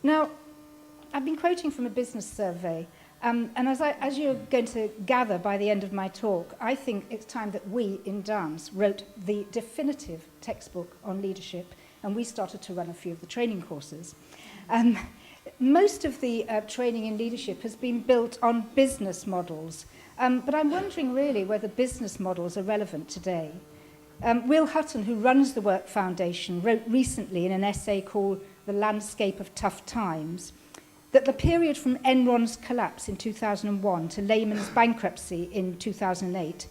Now, I've been quoting from a business survey, and as you're going to gather by the end of my talk, I think it's time that we in dance wrote the definitive textbook on leadership, and we started to run a few of the training courses. Most of the training in leadership has been built on business models, but I'm wondering really whether business models are relevant today. Will Hutton, who runs the Work Foundation, wrote recently in an essay called The Landscape of Tough Times that the period from Enron's collapse in 2001 to Lehman's bankruptcy in 2008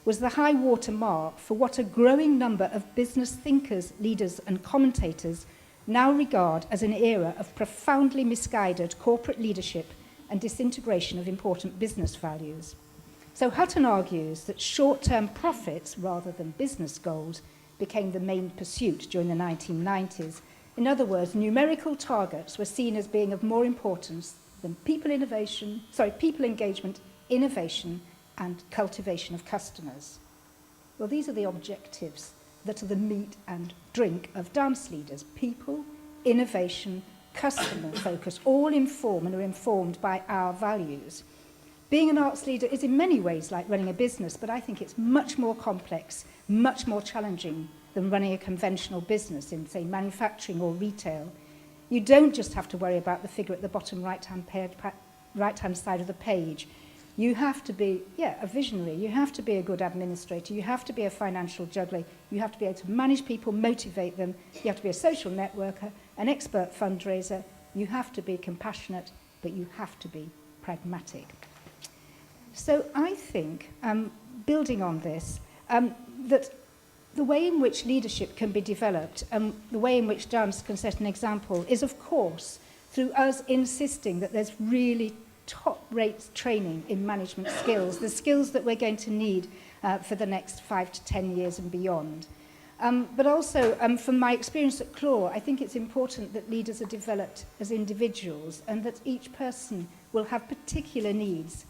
was the high water mark for what a growing number of business thinkers, leaders and commentators now regard as an era of profoundly misguided corporate leadership and disintegration of important business values. So Hutton argues that short-term profits rather than business goals became the main pursuit during the 1990s. In other words, numerical targets were seen as being of more importance than people engagement, innovation, and cultivation of customers. Well, these are the objectives that are the meat and drink of dance leaders: people, innovation, customer focus, all inform and are informed by our values. Being an arts leader is in many ways like running a business, but I think it's much more complex, much more challenging than running a conventional business in, say, manufacturing or retail. You don't just have to worry about the figure at the bottom right-hand side of the page. You have to be, a visionary. You have to be a good administrator. You have to be a financial juggler. You have to be able to manage people, motivate them. You have to be a social networker, an expert fundraiser. You have to be compassionate, but you have to be pragmatic. So I think, building on this, that the way in which leadership can be developed and the way in which dance can set an example is, of course, through us insisting that there's really top-rate training in management skills, the skills that we're going to need for the next 5 to 10 years and beyond. But also, from my experience at CLAW, I think it's important that leaders are developed as individuals and that each person will have particular needs.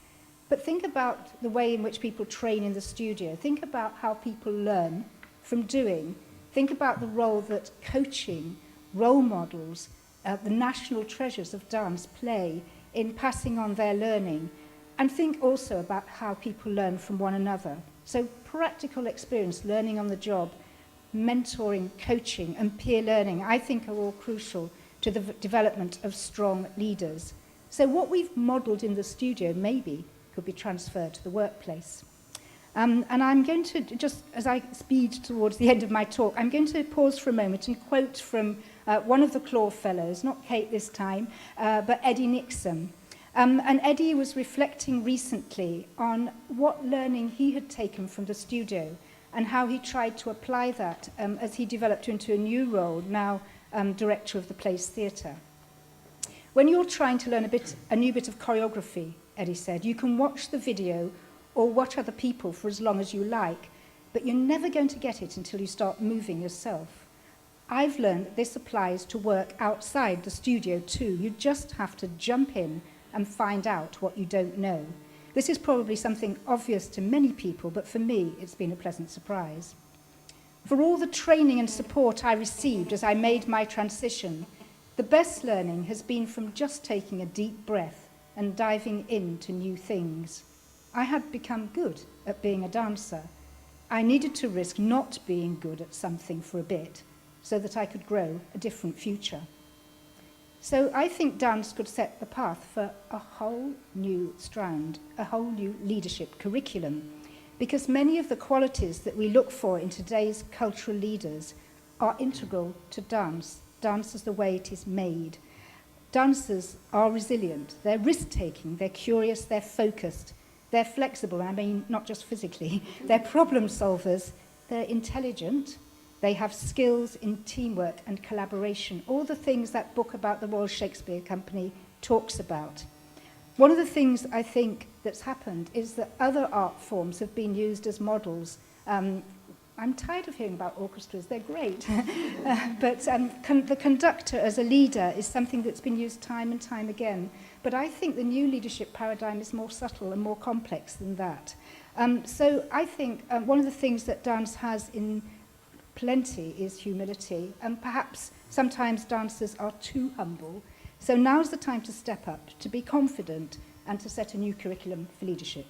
But think about the way in which people train in the studio. Think about how people learn from doing. Think about the role that coaching, role models, the national treasures of dance play in passing on their learning. And think also about how people learn from one another. So practical experience, learning on the job, mentoring, coaching, and peer learning, I think are all crucial to the development of strong leaders. So what we've modelled in the studio maybe could be transferred to the workplace. And I'm going to, just as I speed towards the end of my talk, I'm going to pause for a moment and quote from one of the CLAW fellows, not Kate this time, but Eddie Nixon. And Eddie was reflecting recently on what learning he had taken from the studio and how he tried to apply that as he developed into a new role, now director of the Place Theatre. When you're trying to learn a new bit of choreography, Eddie said, you can watch the video or watch other people for as long as you like, but you're never going to get it until you start moving yourself. I've learned that this applies to work outside the studio too. You just have to jump in and find out what you don't know. This is probably something obvious to many people, but for me, it's been a pleasant surprise. For all the training and support I received as I made my transition, the best learning has been from just taking a deep breath and diving into new things. I had become good at being a dancer. I needed to risk not being good at something for a bit so that I could grow a different future. So I think dance could set the path for a whole new strand, a whole new leadership curriculum, because many of the qualities that we look for in today's cultural leaders are integral to dance. Dance is the way it is made. Dancers are resilient, they're risk-taking, they're curious, they're focused, they're flexible, I mean, not just physically, they're problem solvers, they're intelligent, they have skills in teamwork and collaboration, all the things that book about the Royal Shakespeare Company talks about. One of the things I think that's happened is that other art forms have been used as models. I'm tired of hearing about orchestras, they're great. But the conductor as a leader is something that's been used time and time again. But I think the new leadership paradigm is more subtle and more complex than that. So I think one of the things that dance has in plenty is humility. And perhaps sometimes dancers are too humble. So now's the time to step up, to be confident, and to set a new curriculum for leadership.